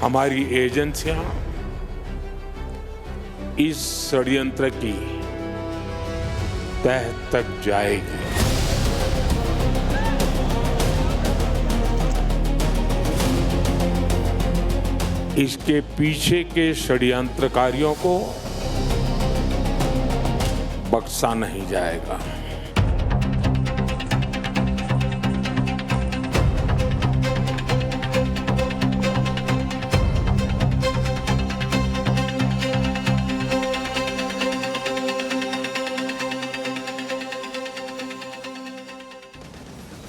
हमारी एजेंसियां इस षड्यंत्र की तह तक जाएगी। इसके पीछे के षड्यंत्रकारियों को बख्शा नहीं जाएगा।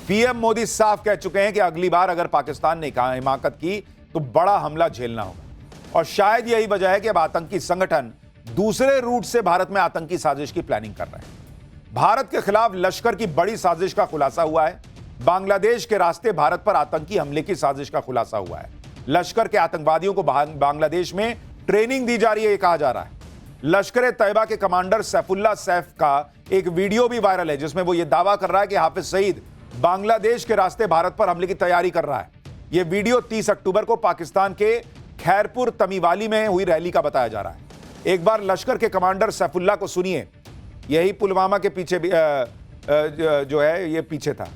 पीएम मोदी साफ कह चुके हैं कि अगली बार अगर पाकिस्तान ने हिमाकत की तो बड़ा हमला झेलना होगा। और शायद यही वजह है कि अब आतंकी संगठन दूसरे रूट से भारत में आतंकी साजिश की प्लानिंग कर रहे हैं। भारत के खिलाफ लश्कर की बड़ी साजिश का खुलासा हुआ है। बांग्लादेश के रास्ते भारत पर आतंकी हमले की साजिश का खुलासा हुआ है। लश्कर के आतंकवादियों को बांग्लादेश में ट्रेनिंग दी जा रही है, यह कहा जा रहा है। लश्कर तैयबा के कमांडर सैफुल्ला सैफ का एक वीडियो भी वायरल है जिसमें वो यह दावा कर रहा है कि हाफिज सईद बांग्लादेश के रास्ते भारत पर हमले की तैयारी कर रहा है। यह वीडियो 30 अक्टूबर को पाकिस्तान के खैरपुर तमीवाली में हुई रैली का बताया जा रहा है। एक बार लश्कर के कमांडर सैफुल्ला को सुनिए। यही पुलवामा के पीछे भी जो है ये पीछे था,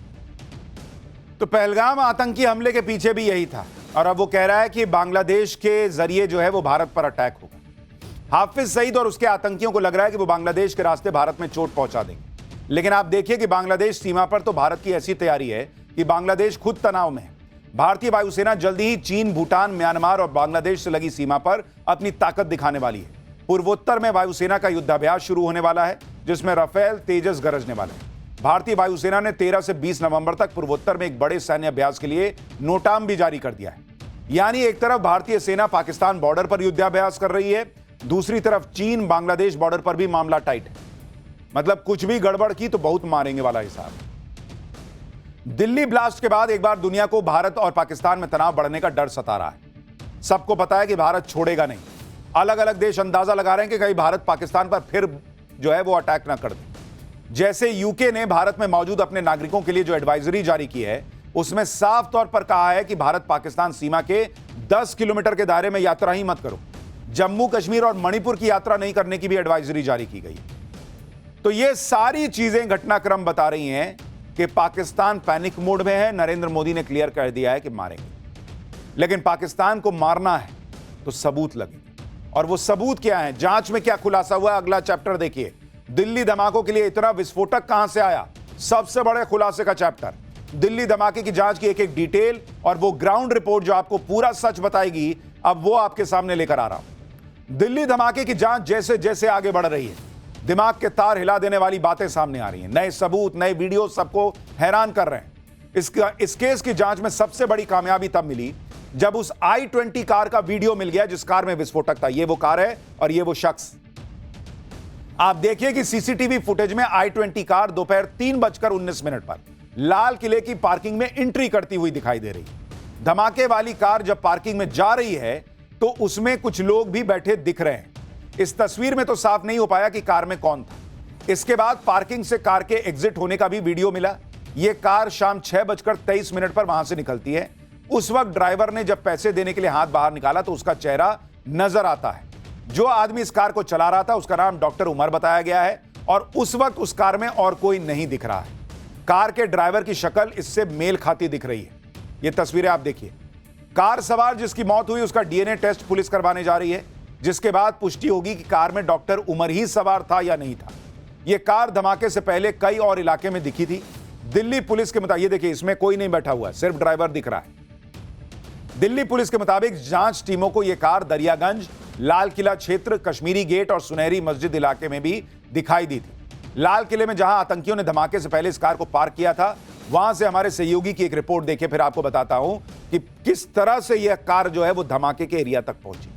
तो पहलगाम आतंकी हमले के पीछे भी यही था। और अब वो कह रहा है कि बांग्लादेश के जरिए जो है वो भारत पर अटैक होगा। हाफिज सईद और उसके आतंकियों को लग रहा है कि वो बांग्लादेश के रास्ते भारत में चोट पहुंचा देंगे। लेकिन आप देखिए कि बांग्लादेश सीमा पर तो भारत की ऐसी तैयारी है कि बांग्लादेश खुद तनाव में है। भारतीय वायुसेना जल्दी ही चीन, भूटान, म्यांमार और बांग्लादेश से लगी सीमा पर अपनी ताकत दिखाने वाली है। पूर्वोत्तर में वायुसेना का युद्धाभ्यास शुरू होने वाला है जिसमें राफेल, तेजस गरजने वाले हैं। भारतीय वायुसेना ने 13 से 20 नवंबर तक पूर्वोत्तर में एक बड़े सैन्य अभ्यास के लिए नोटाम भी जारी कर दिया है। यानी एक तरफ भारतीय सेना पाकिस्तान बॉर्डर पर युद्धाभ्यास कर रही है, दूसरी तरफ चीन बांग्लादेश बॉर्डर पर भी मामला टाइट है। मतलब कुछ भी गड़बड़ की तो बहुत मारेंगे वाला हिसाब। दिल्ली ब्लास्ट के बाद एक बार दुनिया को भारत और पाकिस्तान में तनाव बढ़ने का डर सता रहा है। सबको पता है कि भारत छोड़ेगा नहीं। अलग अलग देश अंदाजा लगा रहे हैं कि कहीं भारत पाकिस्तान पर फिर जो है वो अटैक ना कर दे। जैसे यूके ने भारत में मौजूद अपने नागरिकों के लिए जो एडवाइजरी जारी की है उसमें साफ तौर पर कहा है कि भारत पाकिस्तान सीमा के 10 किलोमीटर के दायरे में यात्रा ही मत करो। जम्मू कश्मीर और मणिपुर की यात्रा नहीं करने की भी एडवाइजरी जारी की गई है। तो ये सारी चीजें घटनाक्रम बता रही हैं कि पाकिस्तान पैनिक मोड में है। नरेंद्र मोदी ने क्लियर कर दिया है कि मारेंगे, लेकिन पाकिस्तान को मारना है तो सबूत लगेंगे। और वो सबूत क्या है, जांच में क्या खुलासा हुआ, अगला चैप्टर देखिए। दिल्ली धमाकों के लिए इतना विस्फोटक कहां से आया, सबसे बड़े खुलासे का चैप्टर। दिल्ली धमाके की जांच की एक एक डिटेल और वो ग्राउंड रिपोर्ट जो आपको पूरा सच बताएगी, अब वो आपके सामने लेकर आ रहा हूं। दिल्ली धमाके की जांच जैसे जैसे आगे बढ़ रही है, दिमाग के तार हिला देने वाली बातें सामने आ रही हैं। नए सबूत, नए वीडियो सबको हैरान कर रहे हैं। इस केस की जांच में सबसे बड़ी कामयाबी तब मिली जब उस i20 कार का वीडियो मिल गया जिस कार में विस्फोटक था। ये वो कार है और ये वो शख्स। आप देखिए कि सीसीटीवी फुटेज में i20 कार दोपहर 3:19 पर लाल किले की पार्किंग में एंट्री करती हुई दिखाई दे रही है। धमाके वाली कार जब पार्किंग में जा रही है तो उसमें कुछ लोग भी बैठे दिख रहे हैं। इस तस्वीर में तो साफ नहीं हो पाया कि कार में कौन था। इसके बाद पार्किंग से कार के एग्जिट होने का भी वीडियो मिला। यह कार शाम 6:23 पर वहां से निकलती है। उस वक्त ड्राइवर ने जब पैसे देने के लिए हाथ बाहर निकाला तो उसका चेहरा नजर आता है। जो आदमी इस कार को चला रहा था उसका नाम डॉक्टर उमर बताया गया है और उस वक्त उस कार में और कोई नहीं दिख रहा है। कार के ड्राइवर की शक्ल इससे मेल खाती दिख रही है। यह तस्वीरें आप देखिए। कार सवार जिसकी मौत हुई उसका डीएनए टेस्ट पुलिस करवाने जा रही है, जिसके बाद पुष्टि होगी कि कार में डॉक्टर उमर ही सवार था या नहीं था। यह कार धमाके से पहले कई और इलाके में दिखी थी। दिल्ली पुलिस के मुताबिक, ये देखिए इसमें कोई नहीं बैठा हुआ है, सिर्फ ड्राइवर दिख रहा है। दिल्ली पुलिस के मुताबिक जांच टीमों को यह कार दरियागंज, लाल किला क्षेत्र, कश्मीरी गेट और सुनहरी मस्जिद इलाके में भी दिखाई दी थी। लाल किले में जहां आतंकियों ने धमाके से पहले इस कार को पार्क किया था, वहां से हमारे सहयोगी की एक रिपोर्ट देखिए, फिर आपको बताता हूं कि किस तरह से यह कार जो है वो धमाके के एरिया तक पहुंची।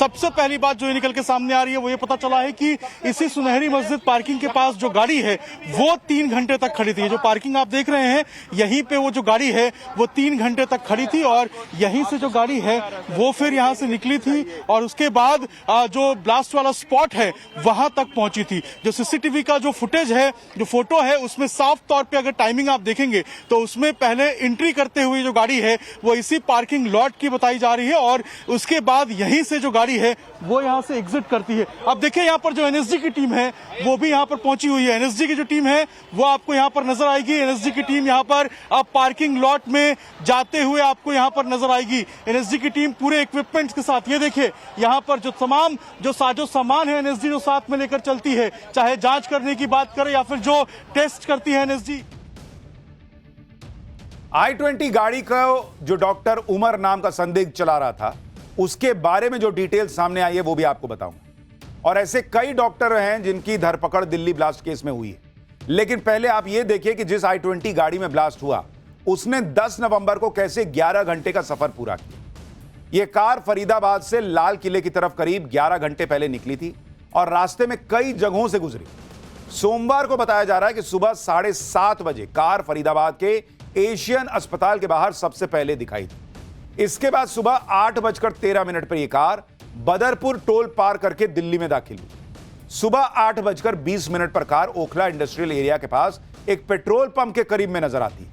सबसे पहली बात जो ये निकल के सामने आ रही है वो ये पता चला है कि इसी सुनहरी मस्जिद पार्किंग के पास जो गाड़ी है वो 3 घंटे तक खड़ी थी। जो पार्किंग आप देख रहे हैं यहीं पे वो जो गाड़ी है वो 3 घंटे तक खड़ी थी और यहीं से जो गाड़ी है वो फिर यहां से निकली थी और उसके बाद जो ब्लास्ट वाला स्पॉट है वहां तक पहुंची थी। जो सीसीटीवी का जो फुटेज है, जो फोटो है, उसमें साफ तौर पे अगर टाइमिंग आप देखेंगे तो उसमें पहले एंट्री करते हुए जो गाड़ी है वो इसी पार्किंग लॉट की बताई जा रही है और उसके बाद यहीं से जो गाड़ी है वो यहां से एग्जिट करती है। अब देखिए यहां पर जो एनएसजी की टीम है वो भी यहां पर पहुंची हुई है। एनएसजी की जो टीम है वो आपको यहां पर नजर आएगी। एनएसजी की टीम यहां पर अब पार्किंग लॉट में जाते हुए आपको यहां पर नजर आएगी। एनएसजी की टीम पूरे इक्विपमेंट्स के साथ, ये देखिए यहां पर जो तमाम जो साजो सामान है एनएसजी जो साथ में लेकर चलती है, चाहे जांच करने की बात करें या फिर जो टेस्ट करती है एनएसजी। I-20 गाड़ी का जो डॉक्टर उमर नाम का संदिग्ध चला रहा था उसके बारे में जो डिटेल सामने आई है वो भी आपको बताऊंगा। और ऐसे कई डॉक्टर हैं जिनकी धरपकड़ दिल्ली ब्लास्ट केस में हुई है। लेकिन पहले आप ये देखिए कि जिस I-20 गाड़ी में ब्लास्ट हुआ उसने 10 नवंबर को कैसे 11 घंटे का सफर पूरा किया। यह कार फरीदाबाद से लाल किले की तरफ करीब 11 घंटे पहले निकली थी और रास्ते में कई जगहों से गुजरी। सोमवार को बताया जा रहा है कि सुबह 7:30 बजे कार फरीदाबाद के एशियन अस्पताल के बाहर सबसे पहले दिखाई दी। इसके बाद सुबह 8:13 पर यह कार बदरपुर टोल पार करके दिल्ली में दाखिल हुई। सुबह 8:20 पर कार ओखला इंडस्ट्रियल एरिया के पास एक पेट्रोल पंप के करीब में नजर आती है।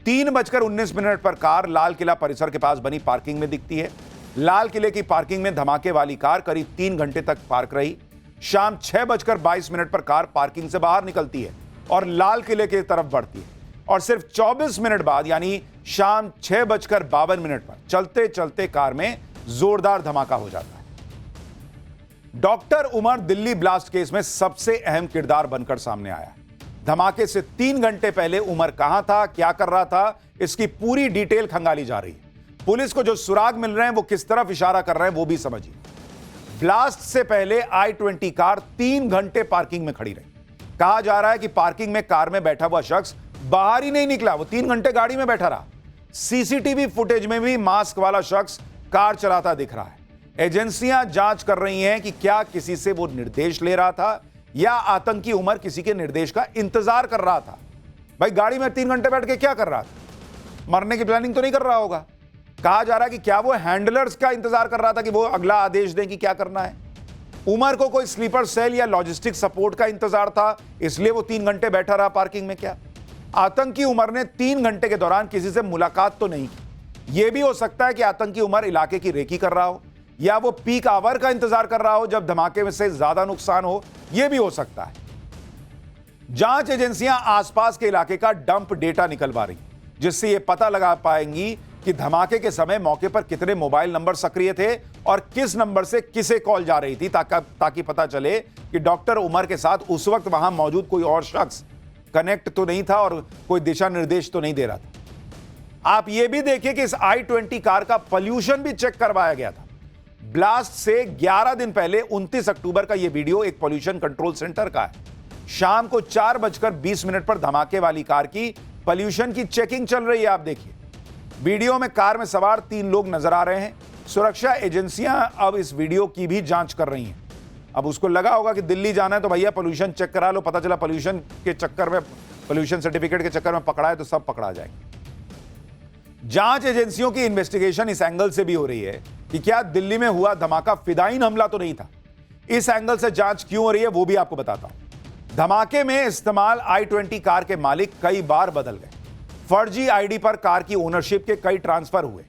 3:19 पर कार लाल किला परिसर के पास बनी पार्किंग में दिखती है। लाल किले की पार्किंग में धमाके वाली कार करीब 3 घंटे तक पार्क रही। शाम 6:22 पर कार पार्किंग से बाहर निकलती है और लाल किले की तरफ बढ़ती है और सिर्फ 24 मिनट बाद यानी शाम 6:52 पर चलते चलते कार में जोरदार धमाका हो जाता है। Doctor Umar Delhi blast case में सबसे अहम किरदार बनकर सामने आया। धमाके से 3 घंटे पहले उमर कहां था, क्या कर रहा था, इसकी पूरी डिटेल खंगाली जा रही है। पुलिस को जो सुराग मिल रहे हैं वो किस तरफ इशारा कर रहे हैं वो भी समझिए। ब्लास्ट से पहले I-20 कार 3 घंटे पार्किंग में खड़ी रही। कहा जा रहा है कि पार्किंग में कार में बैठा हुआ शख्स बाहर ही नहीं निकला, वो 3 घंटे गाड़ी में बैठा रहा। सीसीटीवी फुटेज में भी मास्क वाला शख्स कार चलाता दिख रहा है। एजेंसियां जांच कर रही हैं कि क्या किसी से वो निर्देश ले रहा था या आतंकी उमर किसी के निर्देश का इंतजार कर रहा था। भाई गाड़ी में 3 घंटे बैठ के क्या कर रहा था? मरने की प्लानिंग तो नहीं कर रहा होगा। कहा जा रहा है कि क्या वो हैंडलर्स का इंतजार कर रहा था कि वो अगला आदेश दें कि क्या करना है। उमर को कोई स्लीपर सेल या लॉजिस्टिक सपोर्ट का इंतजार था, इसलिए वो 3 घंटे बैठा रहा पार्किंग में। क्या आतंकी उमर ने 3 घंटे के दौरान किसी से मुलाकात तो नहीं की? यह भी हो सकता है कि आतंकी उमर इलाके की रेकी कर रहा हो या वो पीक आवर का इंतजार कर रहा हो जब धमाके में से ज्यादा नुकसान हो। यह भी हो सकता है। जांच एजेंसियां आसपास के इलाके का डंप डेटा निकलवा रही, जिससे यह पता लगा पाएंगी कि धमाके के समय मौके पर कितने मोबाइल नंबर सक्रिय थे और किस नंबर से किसे कॉल जा रही थी, ताकि पता चले कि डॉक्टर उमर के साथ उस वक्त वहां मौजूद कोई और शख्स कनेक्ट तो नहीं था और कोई दिशा निर्देश तो नहीं दे रहा था। आप यह भी देखिए कि इस I-20 कार का पोल्यूशन भी चेक करवाया गया था। ब्लास्ट से 11 दिन पहले 29 अक्टूबर का यह वीडियो एक पोल्यूशन कंट्रोल सेंटर का है। शाम को 4:20 पर धमाके वाली कार की पोल्यूशन की चेकिंग चल रही है। आप देखिए वीडियो में कार में सवार 3 लोग नजर आ रहे हैं। सुरक्षा एजेंसियां अब इस वीडियो की भी जांच कर रही हैं। अब उसको लगा होगा कि दिल्ली जाना है तो भैया पोल्यूशन चेक करा लो, पता चला पोल्यूशन के चक्कर में, पोल्यूशन सर्टिफिकेट के चक्कर में पकड़ा है तो सब पकड़ा जाएगा। जांच एजेंसियों की इन्वेस्टिगेशन इस एंगल से भी हो रही है कि क्या दिल्ली में हुआ धमाका फिदायीन हमला तो नहीं था। इस एंगल से जांच क्यों हो रही है वो भी आपको बताता हूं। धमाके में इस्तेमाल I-20 कार के मालिक कई बार बदल गए। फर्जी आईडी पर कार की ओनरशिप के कई ट्रांसफर हुए।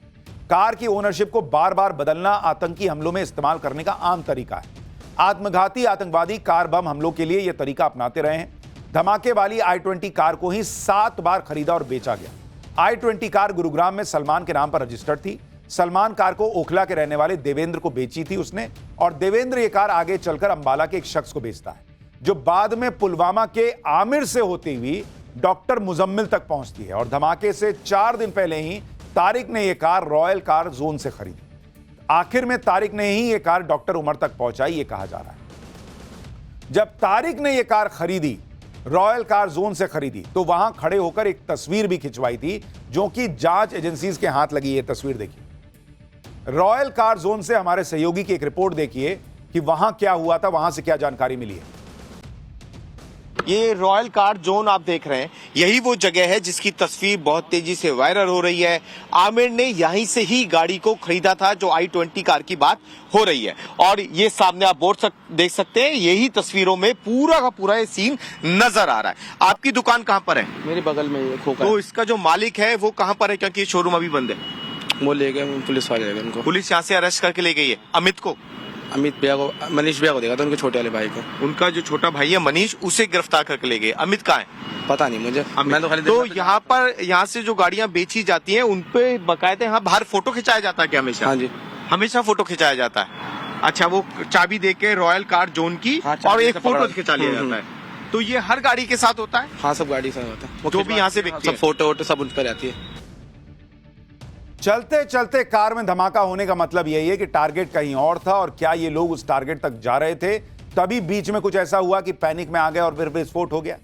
कार की ओनरशिप को बार बार बदलना आतंकी हमलों में इस्तेमाल करने का आम तरीका है। आत्मघाती आतंकवादी कार बम हमलों के लिए यह तरीका अपनाते रहे हैं। धमाके वाली I-20 कार को ही 7 बार खरीदा और बेचा गया। I-20 कार गुरुग्राम में सलमान के नाम पर रजिस्टर्ड थी। सलमान कार को ओखला के रहने वाले देवेंद्र को बेची थी उसने, और देवेंद्र ये कार आगे चलकर अंबाला के एक शख्स को बेचता है, जो बाद में पुलवामा के आमिर से होती हुई डॉक्टर मुजम्मिल तक पहुंचती है। और धमाके से 4 दिन पहले ही तारिक ने यह कार रॉयल कार जोन से खरीदी। आखिर में तारिक ने ही यह कार डॉक्टर उमर तक पहुंचाई, यह कहा जा रहा है। जब तारिक ने यह कार खरीदी, रॉयल कार जोन से खरीदी, तो वहां खड़े होकर एक तस्वीर भी खिंचवाई थी, जो कि जांच एजेंसीज के हाथ लगी। यह तस्वीर देखिए। रॉयल कार जोन से हमारे सहयोगी की एक रिपोर्ट देखिए कि वहां क्या हुआ था, वहां से क्या जानकारी मिली है। ये रॉयल कार जोन आप देख रहे हैं, यही वो जगह है जिसकी तस्वीर बहुत तेजी से वायरल हो रही है। आमिर ने यहीं से ही गाड़ी को खरीदा था, जो i20 कार की बात हो रही है। और ये सामने आप बोर्ड देख सकते हैं, यही तस्वीरों में पूरा का पूरा ये सीन नजर आ रहा है। आपकी दुकान कहाँ पर है? मेरे बगल में ये खोखा तो इसका जो मालिक है वो कहाँ पर है, क्योंकि ये शोरूम अभी बंद है? वो ले गए, पुलिस वाले ले गए उनको। पुलिस यहाँ से अरेस्ट करके ले गई है अमित को। अमित भैया को, मनीष भैया को देखा था, उनके छोटे वाले भाई को। उनका जो छोटा भाई है मनीष, उसे गिरफ्तार करके ले गए। अमित कहाँ है पता नहीं मुझे, मैं तो खाली तो यहाँ पर, यहाँ से जो गाड़ियाँ बेची जाती हैं उन पे बकायदे यहाँ बाहर फोटो खिंचाया जाता है क्या हमेशा? हाँ जी, हमेशा फोटो खिंचाया जाता है। अच्छा, वो चाबी दे के रॉयल कार जोन की हाँ, और एक से फोटो पकड़ा। खिंचा लिया जाता है। तो ये हर गाड़ी के साथ होता है? हाँ सब गाड़ी से होता है, जो भी यहाँ से बिकती सब है। फोटो वोटो सब उन पर आती है। चलते चलते कार में धमाका होने का मतलब यही है कि टारगेट कहीं और था, और क्या ये लोग उस टारगेट तक जा रहे थे, तभी बीच में कुछ ऐसा हुआ कि पैनिक में आ गए और फिर विस्फोट हो गया,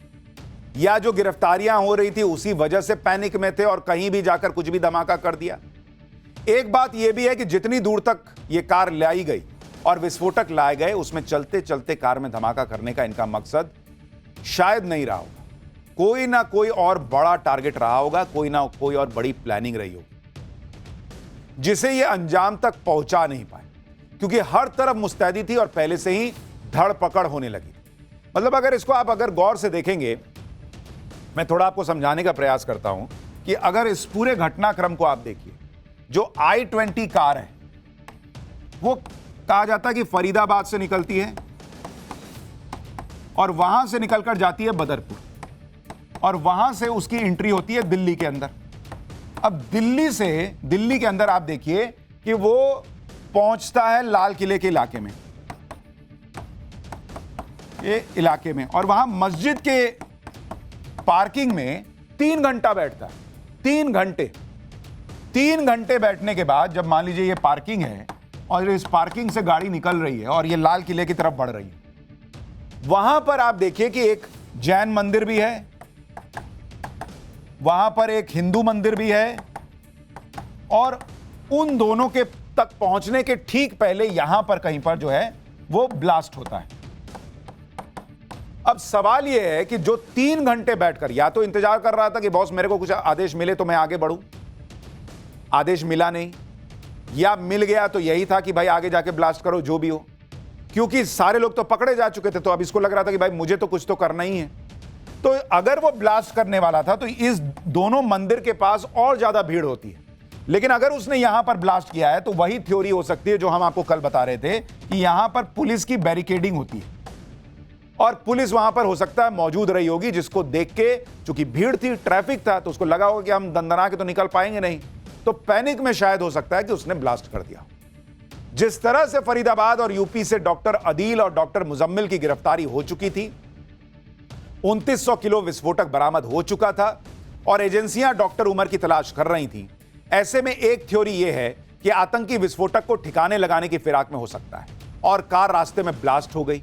या जो गिरफ्तारियां हो रही थी उसी वजह से पैनिक में थे और कहीं भी जाकर कुछ भी धमाका कर दिया। एक बात यह भी है कि जितनी दूर तक ये कार लाई गई और विस्फोटक लाए गए, उसमें चलते चलते कार में धमाका करने का इनका मकसद शायद नहीं रहा होगा, कोई ना कोई और बड़ा टारगेट रहा होगा, कोई ना कोई और बड़ी प्लानिंग रही होगी जिसे ये अंजाम तक पहुंचा नहीं पाए, क्योंकि हर तरफ मुस्तैदी थी और पहले से ही धड़ पकड़ होने लगी। मतलब अगर इसको आप अगर गौर से देखेंगे, मैं थोड़ा आपको समझाने का प्रयास करता हूं कि अगर इस पूरे घटनाक्रम को आप देखिए, जो i20 कार है वो कहा जाता है कि फरीदाबाद से निकलती है और वहां से निकलकर जाती है बदरपुर, और वहां से उसकी एंट्री होती है दिल्ली के अंदर। अब दिल्ली के अंदर आप देखिए कि वो पहुंचता है लाल किले के इलाके में, ये इलाके में, और वहां मस्जिद के पार्किंग में 3 घंटा बैठता है। 3 घंटे बैठने के बाद जब मान लीजिए ये पार्किंग है और इस पार्किंग से गाड़ी निकल रही है और ये लाल किले की तरफ बढ़ रही है, वहां पर आप देखिए कि एक जैन मंदिर भी है, वहां पर एक हिंदू मंदिर भी है, और उन दोनों के तक पहुंचने के ठीक पहले यहां पर कहीं पर जो है वो ब्लास्ट होता है। अब सवाल यह है कि जो 3 घंटे बैठकर या तो इंतजार कर रहा था कि बॉस मेरे को कुछ आदेश मिले तो मैं आगे बढ़ूं, आदेश मिला नहीं, या मिल गया तो यही था कि भाई आगे जाके ब्लास्ट करो जो भी हो, क्योंकि सारे लोग तो पकड़े जा चुके थे, तो अब इसको लग रहा था कि भाई मुझे तो कुछ तो करना ही है। तो अगर वो ब्लास्ट करने वाला था तो इस दोनों मंदिर के पास और ज्यादा भीड़ होती है, लेकिन अगर उसने यहां पर ब्लास्ट किया है तो वही थ्योरी हो सकती है जो हम आपको कल बता रहे थे कि यहां पर पुलिस की बैरिकेडिंग होती है और पुलिस वहां पर हो सकता है मौजूद रही होगी, जिसको देख के, चूंकि भीड़ थी, ट्रैफिक था, तो उसको लगा होगा कि हम दंदना के तो निकल पाएंगे नहीं, तो पैनिक में शायद हो सकता है कि उसने ब्लास्ट कर दिया। जिस तरह से फरीदाबाद और यूपी से डॉक्टर अदील और डॉक्टर मुजम्मिल की गिरफ्तारी हो चुकी थी, 2900 किलो विस्फोटक बरामद हो चुका था और एजेंसियां डॉक्टर उमर की तलाश कर रही थी, ऐसे में एक थ्योरी यह है कि आतंकी विस्फोटक को ठिकाने लगाने की फिराक में हो सकता है और कार रास्ते में ब्लास्ट हो गई।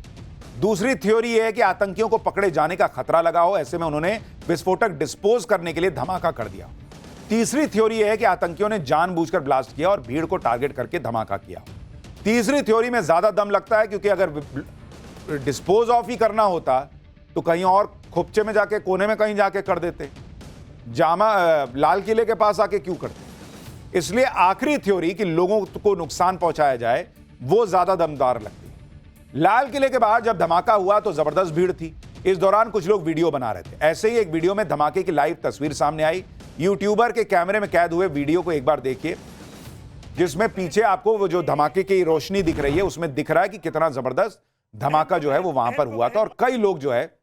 दूसरी थ्योरी यह है कि आतंकियों को पकड़े जाने का खतरा लगा हो, ऐसे में उन्होंने विस्फोटक डिस्पोज करने के लिए धमाका कर दिया। तीसरी थ्योरी यह है कि आतंकियों ने जानबूझकर ब्लास्ट किया और भीड़ को टारगेट करके धमाका किया। तीसरी थ्योरी में ज्यादा दम लगता है, क्योंकि अगर डिस्पोज ऑफ ही करना होता तो कहीं और खोपचे में जाके, कोने में कहीं जाके कर देते, लाल किले के पास आके क्यों करते। इसलिए आखिरी थ्योरी कि लोगों को नुकसान पहुंचाया जाए वो ज्यादा दमदार लगती है। लाल किले के बाहर जब धमाका हुआ तो जबरदस्त भीड़ थी, इस दौरान कुछ लोग वीडियो बना रहे थे। ऐसे ही एक वीडियो में धमाके की लाइव तस्वीर सामने आई, यूट्यूबर के कैमरे में कैद हुए वीडियो को एक बार देखिए, जिसमें पीछे आपको वो जो धमाके की रोशनी दिख रही है, उसमें दिख रहा है कि कितना जबरदस्त धमाका जो है वो वहां पर हुआ था और कई लोग जो है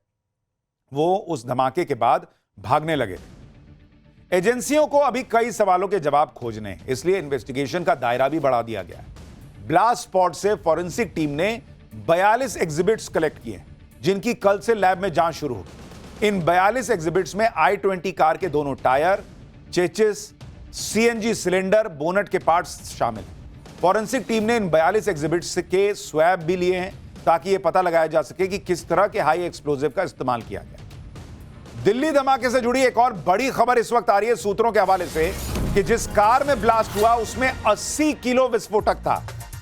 वो उस धमाके के बाद भागने लगे थे। एजेंसियों को अभी कई सवालों के जवाब खोजने हैं, इसलिए इन्वेस्टिगेशन का दायरा भी बढ़ा दिया गया है। ब्लास्ट स्पॉट से फॉरेंसिक टीम ने 42 एग्जिबिट्स कलेक्ट किए, जिनकी कल से लैब में जांच शुरू होगी। इन 42 एग्जिबिट्स में i20 कार के दोनों tyre, chassis, CNG cylinder, bonnet के पार्ट्स शामिल हैं। फॉरेंसिक टीम ने इन 42 एग्जिबिट्स के स्वैब भी लिए हैं ताकि यह पता लगाया जा सके कि किस तरह के हाई एक्सप्लोजिव का इस्तेमाल किया गया। दिल्ली धमाके से जुड़ी एक और बड़ी खबर इस वक्त आ रही है सूत्रों के हवाले से कि जिस कार में ब्लास्ट हुआ उसमें 80 किलो विस्फोटक था।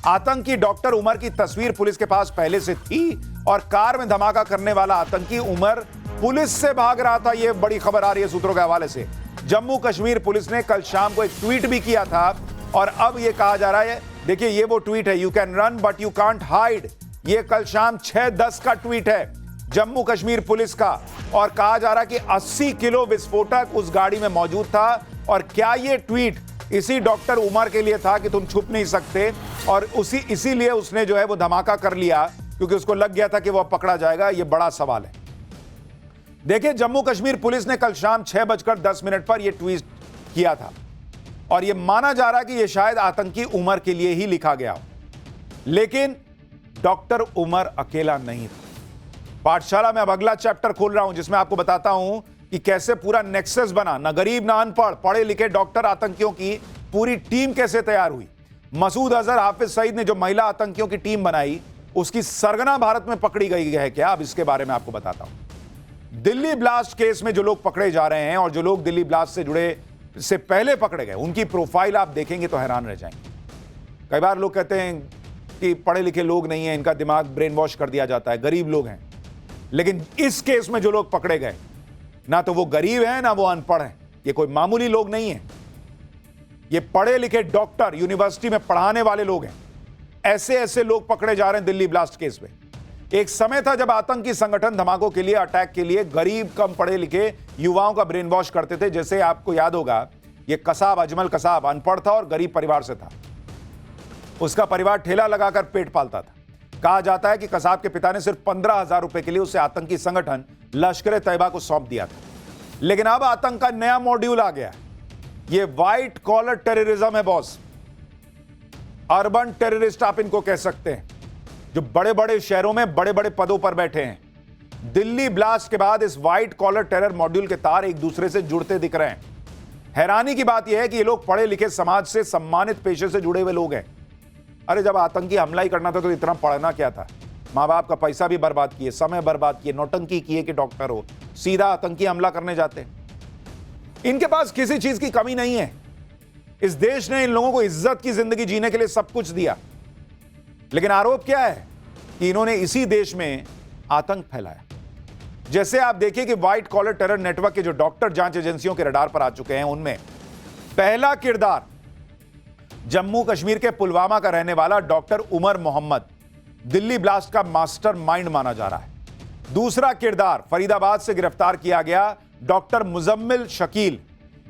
आतंकी डॉक्टर उमर की तस्वीर पुलिस के पास पहले से थी और कार में धमाका करने वाला आतंकी उमर पुलिस से भाग रहा था। यह बड़ी खबर आ रही है सूत्रों के हवाले से। जम्मू कश्मीर पुलिस ने कल शाम को एक ट्वीट भी किया था और अब यह कहा जा रहा है, देखिए ये वो ट्वीट है, you can run but you can't hide. यह कल शाम 6:10 का ट्वीट है जम्मू कश्मीर पुलिस का और कहा जा रहा है कि 80 किलो विस्फोटक उस गाड़ी में मौजूद था। और क्या यह ट्वीट इसी डॉक्टर उमर के लिए था कि तुम छुप नहीं सकते और इसीलिए उसने जो है वो धमाका कर लिया क्योंकि उसको लग गया था कि वह पकड़ा जाएगा? यह बड़ा सवाल है। देखिए, जम्मू कश्मीर पुलिस ने कल शाम 6:10 पर यह ट्वीट किया था और यह माना जा रहा है कि यह शायद आतंकी उमर के लिए ही लिखा गया हो, लेकिन डॉक्टर उमर अकेला नहीं था। पाठशाला में अब अगला चैप्टर खोल रहा हूं जिसमें आपको बताता हूं कि कैसे पूरा नेक्सस बना, ना गरीब ना अनपढ़, पढ़े लिखे डॉक्टर आतंकियों की पूरी टीम कैसे तैयार हुई। मसूद अजहर, हाफिज सईद ने जो महिला आतंकियों की टीम बनाई उसकी सरगना भारत में पकड़ी गई है क्या? अब इसके बारे में आपको बताता हूं। दिल्ली ब्लास्ट केस में जो लोग पकड़े जा रहे हैं और जो लोग दिल्ली ब्लास्ट से जुड़े से पहले पकड़े गए उनकी प्रोफाइल आप देखेंगे तो हैरान रह जाएंगे। कई बार लोग कहते हैं कि पढ़े लिखे लोग नहीं हैं, इनका दिमाग ब्रेन वॉश कर दिया जाता है, गरीब लोग हैं। लेकिन इस केस में जो लोग पकड़े गए ना तो वो गरीब हैं ना वो अनपढ़ हैं, ये कोई मामूली लोग नहीं हैं, ये पढ़े लिखे डॉक्टर, यूनिवर्सिटी में पढ़ाने वाले लोग हैं। ऐसे ऐसे लोग पकड़े जा रहे हैं दिल्ली ब्लास्ट केस में। एक समय था जब आतंकी संगठन धमाकों के लिए, अटैक के लिए गरीब कम पढ़े लिखे युवाओं का ब्रेन वॉश करते थे। जैसे आपको याद होगा, ये कसाब अजमल कसाब अनपढ़ था और गरीब परिवार से था। उसका परिवार ठेला लगाकर पेट पालता था। कहा जाता है कि कसाब के पिता ने सिर्फ 15,000 रुपए के लिए उसे आतंकी संगठन लश्कर तैयबा को सौंप दिया था। लेकिन अब आतंक का नया मॉड्यूल आ गया। यह व्हाइट कॉलर टेररिज्म है बॉस, अर्बन टेररिस्ट आप इनको कह सकते हैं, जो बड़े बड़े शहरों में बड़े बड़े पदों पर बैठे हैं। दिल्ली ब्लास्ट के बाद इस व्हाइट कॉलर टेरर मॉड्यूल के तार एक दूसरे से जुड़ते दिख रहे हैं। हैरानी की बात यह है कि ये लोग पढ़े लिखे समाज से सम्मानित पेशे से जुड़े हुए लोग हैं। अरे जब आतंकी हमला ही करना था तो इतना पढ़ना क्या था? माँ बाप का पैसा भी बर्बाद किए, समय बर्बाद किए, नौटंकी किए कि डॉक्टर हो, सीधा आतंकी हमला करने जाते। इनके पास किसी चीज की कमी नहीं है। इस देश ने इन लोगों को इज्जत की जिंदगी जीने के लिए सब कुछ दिया, लेकिन आरोप क्या है कि इन्होंने इसी देश में आतंक फैलाया। जैसे आप देखिए कि व्हाइट कॉलर टेरर नेटवर्क के जो डॉक्टर जांच एजेंसियों के रडार पर आ चुके हैं, उनमें पहला किरदार जम्मू कश्मीर के पुलवामा का रहने वाला डॉक्टर उमर मोहम्मद, दिल्ली ब्लास्ट का मास्टरमाइंड माना जा रहा है। दूसरा किरदार फरीदाबाद से गिरफ्तार किया गया डॉक्टर मुजम्मिल शकील,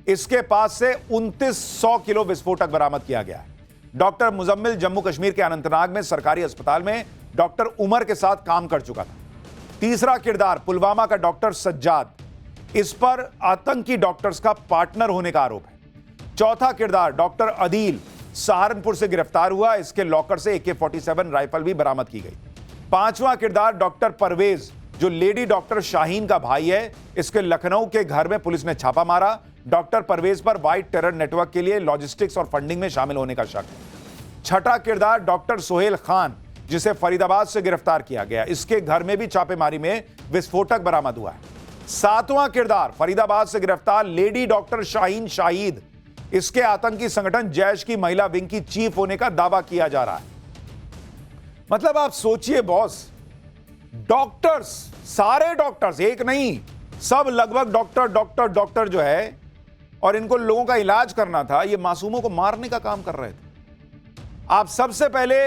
इसके पास से 2900 किलो विस्फोटक बरामद किया गया है। डॉक्टर मुजम्मिल जम्मू कश्मीर के अनंतनाग में सरकारी अस्पताल में डॉक्टर उमर के साथ काम कर चुका था। तीसरा किरदार पुलवामा का डॉक्टर सज्जाद, इस पर आतंकी डॉक्टर्स का पार्टनर होने का आरोप है। चौथा किरदार डॉक्टर अदील, सहारनपुर से गिरफ्तार हुआ, इसके लॉकर से AK-47 राइफल भी बरामद की गई। पांचवा किरदार डॉक्टर परवेज, जो लेडी डॉक्टर शाहीन का भाई है, इसके लखनऊ के घर में पुलिस ने छापा मारा। डॉक्टर परवेज पर व्हाइट टेरर नेटवर्क के लिए लॉजिस्टिक्स और फंडिंग में शामिल होने का शक है। छठा किरदार डॉक्टर सोहेल खान, जिसे फरीदाबाद से गिरफ्तार किया गया, इसके घर में भी छापेमारी में विस्फोटक बरामद हुआ है। सातवां किरदार फरीदाबाद से गिरफ्तार लेडी डॉक्टर शाहीन शाहिद, इसके आतंकी संगठन जैश की महिला विंग की चीफ होने का दावा किया जा रहा है। मतलब आप सोचिए बॉस, डॉक्टर्स, सारे डॉक्टर्स, एक नहीं, सब लगभग डॉक्टर जो है, और इनको लोगों का इलाज करना था, ये मासूमों को मारने का काम कर रहे थे। आप सबसे पहले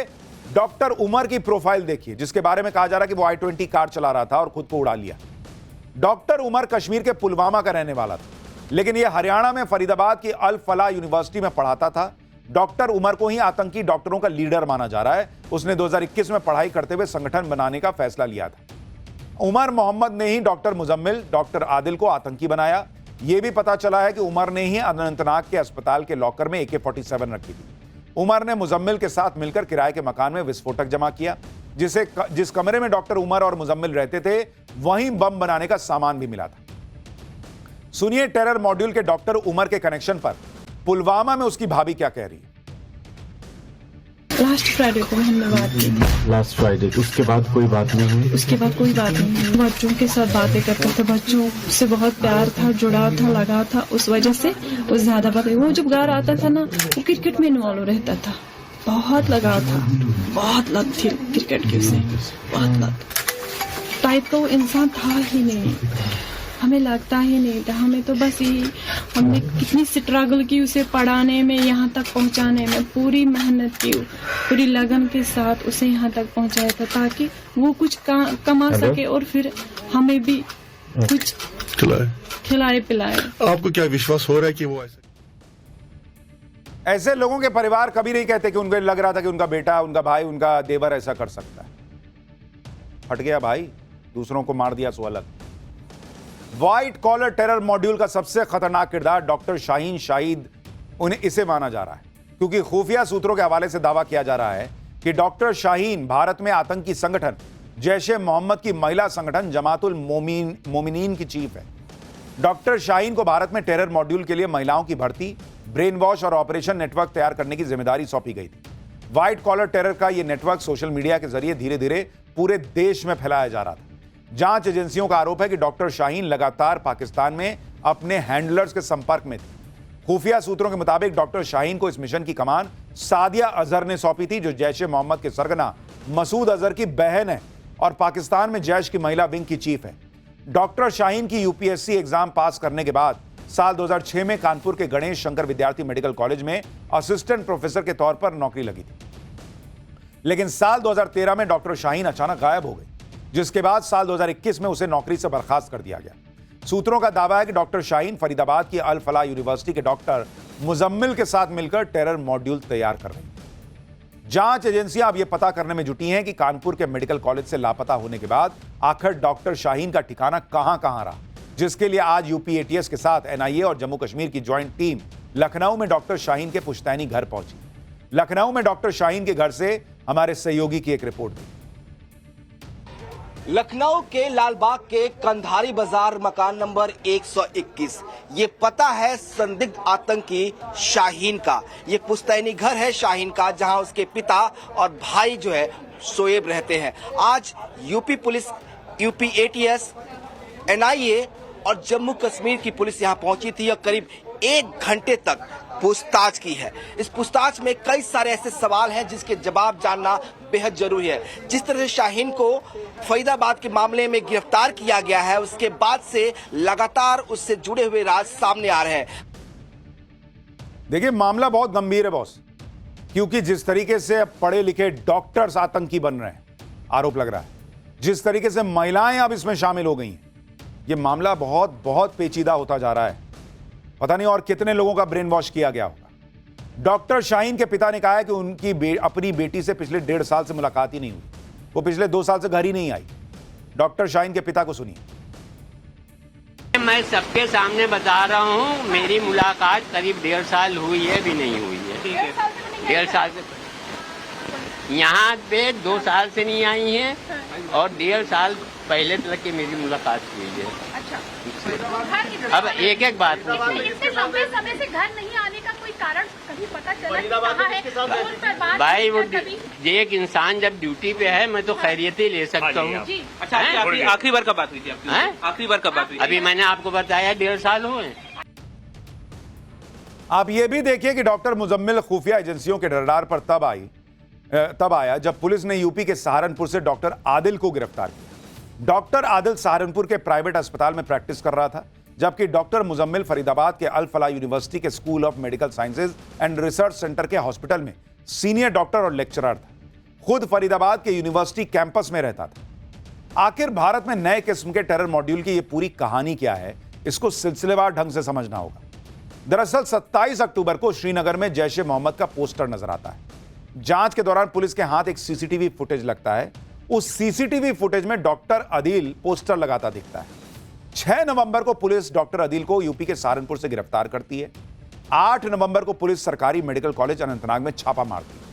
डॉक्टर उमर की प्रोफाइल देखिए, जिसके बारे में कहा जा रहा है कि वो I-20 कार चला रहा था और खुद को उड़ा लिया। डॉक्टर उमर कश्मीर के पुलवामा का रहने वाला था, लेकिन यह हरियाणा में फरीदाबाद की अल फलाह यूनिवर्सिटी में पढ़ाता था। डॉक्टर उमर को ही आतंकी डॉक्टरों का लीडर माना जा रहा है। उसने 2021 में पढ़ाई करते हुए संगठन बनाने का फैसला लिया था। उमर मोहम्मद ने ही डॉक्टर मुजम्मिल, डॉक्टर आदिल को आतंकी बनाया। यह भी पता चला है कि उमर ने ही अनंतनाग के अस्पताल के लॉकर में AK-47 रखी थी। उमर ने मुजम्मिल के साथ मिलकर किराए के मकान में विस्फोटक जमा किया, जिस कमरे में डॉक्टर उमर और मुजम्मिल रहते थे, वहीं बम बनाने का सामान भी मिला था। सुनिए टेरर मॉड्यूल के डॉक्टर उमर के कनेक्शन पर पुलवामा में उसकी भाभी क्या कह रही है। लास्ट फ्राइडे को हमने बात की थी। लास्ट फ्राइडे, उसके बाद कोई बात नहीं हुई? उसके बाद कोई बात नहीं हुई। बच्चों के साथ बातें करता था, बच्चों से बहुत प्यार था, जुड़ाव था, लगा था, उस वजह से वो ज्यादा बातें। वो जब घर आता था ना, वो क्रिकेट में इन्वॉल्व रहता था, बहुत लगाव था, बहुत लत थी क्रिकेट की उसे, बहुत लत टाइप का वो इंसान था ही नहीं, हमें लगता ही नहीं था। हमें तो बस यही, हमने कितनी स्ट्रगल की उसे पढ़ाने में, यहाँ तक पहुँचाने में, पूरी मेहनत की, पूरी लगन के साथ उसे यहाँ तक पहुँचाया था ताकि वो कुछ कमा सके और फिर हमें भी कुछ खिलाए पिलाए। आपको क्या विश्वास हो रहा है कि वो ऐसे लोगों के परिवार कभी नहीं कहते कि उनको लग रहा था कि उनका बेटा, उनका भाई, उनका देवर ऐसा कर सकता है। फट गया भाई, दूसरों को मार दिया सो अलग। व्हाइट कॉलर टेरर मॉड्यूल का सबसे खतरनाक किरदार डॉक्टर शाहीन शाहिद उन्हें इसे माना जा रहा है, क्योंकि खुफिया सूत्रों के हवाले से दावा किया जा रहा है कि डॉक्टर शाहीन भारत में आतंकी संगठन जैशे मोहम्मद की महिला संगठन जमातुल मोमिनीन की चीफ है। डॉक्टर शाहीन को भारत में टेरर मॉड्यूल के लिए महिलाओं की भर्ती, ब्रेन वॉश और ऑपरेशन नेटवर्क तैयार करने की जिम्मेदारी सौंपी गई थी। व्हाइट कॉलर टेरर का यह नेटवर्क सोशल मीडिया के जरिए धीरे धीरे पूरे देश में फैलाया जा रहा था। जांच एजेंसियों का आरोप है कि डॉक्टर शाहीन लगातार पाकिस्तान में अपने हैंडलर्स के संपर्क में थे। खुफिया सूत्रों के मुताबिक डॉक्टर शाहीन को इस मिशन की कमान सादिया अजहर ने सौंपी थी, जो जैशे मोहम्मद के सरगना मसूद अजहर की बहन है और पाकिस्तान में जैश की महिला विंग की चीफ है। डॉक्टर शाहीन की यूपीएससी एग्जाम पास करने के बाद साल 2006 में कानपुर के गणेश शंकर विद्यार्थी मेडिकल कॉलेज में असिस्टेंट प्रोफेसर के तौर पर नौकरी लगी थी, लेकिन साल 2013 में डॉक्टर शाहीन अचानक गायब हो गई, जिसके बाद साल 2021 में उसे नौकरी से बर्खास्त कर दिया गया। सूत्रों का दावा है कि डॉक्टर शाहीन फरीदाबाद की अल फलाह यूनिवर्सिटी के डॉक्टर मुजम्मिल के साथ मिलकर टेरर मॉड्यूल तैयार कर रही हैं। जांच एजेंसियां अब यह पता करने में जुटी हैं कि कानपुर के मेडिकल कॉलेज से लापता होने के बाद आखिर डॉक्टर शाहीन का ठिकाना कहां रहा, जिसके लिए आज यूपी एटीएस के साथ एनआईए और जम्मू कश्मीर की ज्वाइंट टीम लखनऊ में डॉक्टर शाहीन के पुश्तैनी घर पहुंची। लखनऊ में डॉक्टर शाहीन के घर से हमारे सहयोगी की एक रिपोर्ट थी। लखनऊ के लालबाग के कंधारी बाजार मकान नंबर 121, ये पता है संदिग्ध आतंकी शाहीन का। ये पुश्तैनी घर है शाहीन का, जहां उसके पिता और भाई जो है शोएब रहते हैं। आज UP police, UP ATS, NIA और जम्मू कश्मीर की पुलिस यहां पहुंची थी और करीब 1 घंटे तक पूछताछ की है। इस पूछताछ में कई सारे ऐसे सवाल हैं जिसके जवाब जानना बेहद जरूरी है। जिस तरह से शाहीन को फरीदाबाद के मामले में गिरफ्तार किया गया है, उसके बाद से लगातार उससे जुड़े हुए राज सामने आ रहे हैं। देखिए, मामला बहुत गंभीर है बॉस, क्योंकि जिस तरीके से पढ़े लिखे डॉक्टर्स आतंकी बन रहे हैं, आरोप लग रहा है, जिस तरीके से महिलाएं अब इसमें शामिल हो गई हैं, यह मामला बहुत बहुत पेचीदा होता जा रहा है। पता नहीं और कितने लोगों का ब्रेन वॉश किया गया होगा। डॉक्टर शाहीन के पिता ने कहा है कि उनकी अपनी बेटी से पिछले 1.5 साल से मुलाकात ही नहीं हुई, वो पिछले 2 साल से घर ही नहीं आई। डॉक्टर शाहीन के पिता को सुनिए। मैं सबके सामने बता रहा हूँ, मेरी मुलाकात करीब 1.5 साल हुई है, भी नहीं हुई है। 1.5 साल से यहाँ पे 2 साल से नहीं आई है और 1.5 साल पहले तक की मेरी मुलाकात हुई है। अब एक बात समय से घर नहीं आने का कोई कारण कभी पता चला कहाँ है? भाई, वो एक इंसान जब ड्यूटी पे है, मैं तो खैरियत ही ले सकता हूँ। अच्छा, आखिरी बार कब बात हुई थी आपकी? आखिरी बार कब बात हुई? अभी मैंने आपको बताया 1.5 साल हुए। आप ये भी देखिए कि डॉक्टर मुजम्मिल खुफिया एजेंसियों के रडार पर तब आया जब पुलिस ने यूपी के सहारनपुर से डॉक्टर आदिल को गिरफ्तार किया। डॉक्टर आदिल सहारनपुर के प्राइवेट अस्पताल में प्रैक्टिस कर रहा था, जबकि डॉक्टर मुजम्मिल फरीदाबाद के अल फलाह यूनिवर्सिटी के school of medical sciences and research centre के हॉस्पिटल में सीनियर डॉक्टर और लेक्चरर था। खुद फरीदाबाद के यूनिवर्सिटी कैंपस में रहता था। आखिर भारत में नए किस्म के टेरर मॉड्यूल की यह पूरी कहानी क्या है, इसको सिलसिलेवार ढंग से समझना होगा। दरअसल 27 अक्टूबर को श्रीनगर में जैशे मोहम्मद का पोस्टर नजर आता है। जांच के दौरान पुलिस के हाथ एक सीसीटीवी फुटेज लगता है। उस सीसीटीवी फुटेज में डॉक्टर अदील पोस्टर लगाता दिखता है। 6 नवंबर को पुलिस डॉक्टर अदील को यूपी के सहारनपुर से गिरफ्तार करती है। 8 नवंबर को पुलिस सरकारी मेडिकल कॉलेज अनंतनाग में छापा मारती है।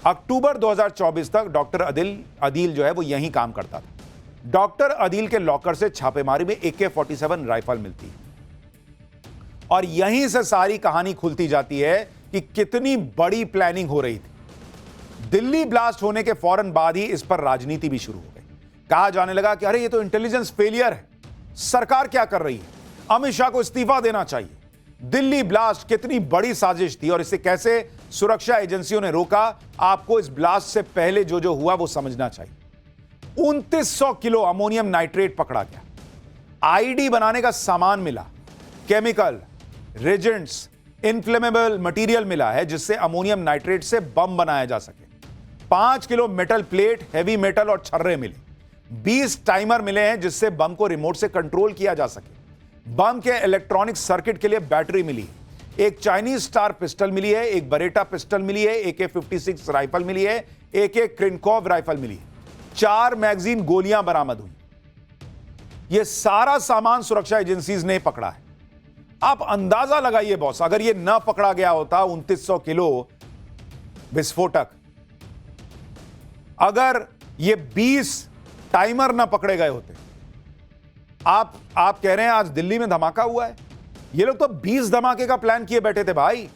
अक्टूबर 2024 तक डॉक्टर अदील जो है वो यहीं काम करता था। डॉक्टर अदील के लॉकर से छापेमारी में AK-47 राइफल मिलती है और यहीं से सारी कहानी खुलती जाती है कि कितनी बड़ी प्लानिंग हो रही थी। दिल्ली ब्लास्ट होने के फौरन बाद ही इस पर राजनीति भी शुरू हो गई। कहा जाने लगा कि अरे ये तो इंटेलिजेंस फेलियर है, सरकार क्या कर रही है, अमित शाह को इस्तीफा देना चाहिए। दिल्ली ब्लास्ट कितनी बड़ी साजिश थी और इसे कैसे सुरक्षा एजेंसियों ने रोका, आपको इस ब्लास्ट से पहले जो जो हुआ वो समझना चाहिए। 2900 किलो अमोनियम नाइट्रेट पकड़ा गया, आईडी बनाने का सामान मिला, केमिकल, रेजेंट्स, इन्फ्लेमेबल मटेरियल मिला है जिससे अमोनियम नाइट्रेट से बम बनाया जा सके। 5 kilo metal plate, heavy metal और छर्रे मिले। 20 टाइमर मिले हैं जिससे बम को रिमोट से कंट्रोल किया जा सके। बम के इलेक्ट्रॉनिक सर्किट के लिए बैटरी मिली, एक चाइनीज स्टार पिस्टल मिली है, एक बरेटा पिस्टल मिली है, AK-56 राइफल मिली है, AK क्रिनकॉव राइफल मिली है, 4 मैगजीन गोलियां बरामद हुई। यह सारा सामान सुरक्षा एजेंसीज ने पकड़ा है। आप अंदाजा लगाइए बॉस, अगर यह न पकड़ा गया होता 2900 किलो विस्फोटक, अगर ये 20 टाइमर ना पकड़े गए होते, आप कह रहे हैं आज दिल्ली में धमाका हुआ है, ये लोग तो 20 धमाके का प्लान किए बैठे थे भाई।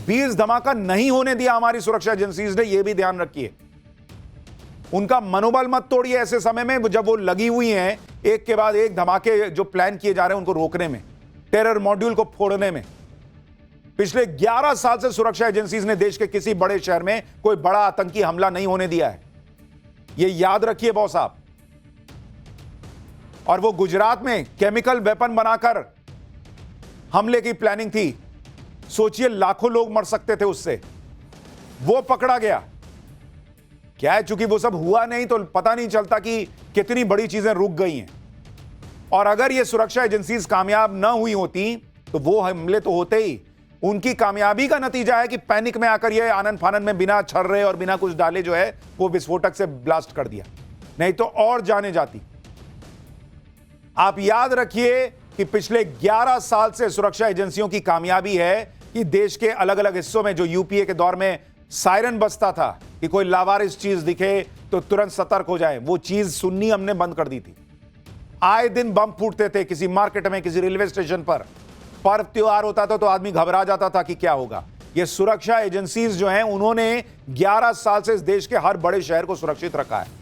20 धमाका नहीं होने दिया हमारी सुरक्षा एजेंसीज ने, यह भी ध्यान रखिए। उनका मनोबल मत तोड़िए ऐसे समय में जब वो लगी हुई हैं एक के बाद एक धमाके जो प्लान किए जा रहे हैं उनको रोकने में, टेरर मॉड्यूल को फोड़ने में। पिछले 11 साल से सुरक्षा एजेंसीज ने देश के किसी बड़े शहर में कोई बड़ा आतंकी हमला नहीं होने दिया है, यह याद रखिए बॉस आप। और वो गुजरात में केमिकल वेपन बनाकर हमले की प्लानिंग थी, सोचिए लाखों लोग मर सकते थे उससे, वो पकड़ा गया। क्या है, चूंकि वो सब हुआ नहीं तो पता नहीं चलता कि कितनी बड़ी चीजें रुक गई हैं। और अगर ये सुरक्षा एजेंसीज कामयाब न हुई होती तो वो हमले तो होते ही। उनकी कामयाबी का नतीजा है कि पैनिक में आकर ये आनंद फानंद में बिना छर्रे और बिना कुछ डाले जो है वो विस्फोटक से ब्लास्ट कर दिया, नहीं तो और जाने जाती। आप याद रखिए कि पिछले 11 साल से सुरक्षा एजेंसियों की कामयाबी है कि देश के अलग अलग हिस्सों में जो यूपीए के दौर में सायरन बजता था कि कोई लावारिस चीज दिखे तो तुरंत सतर्क हो जाए, वो चीज सुननी हमने बंद कर दी थी। आए दिन बम फूटते थे किसी मार्केट में, किसी रेलवे स्टेशन पर, पर्व त्योहार होता था तो आदमी घबरा जाता था कि क्या होगा। ये सुरक्षा एजेंसीज जो हैं उन्होंने 11 साल से इस देश के हर बड़े शहर को सुरक्षित रखा है।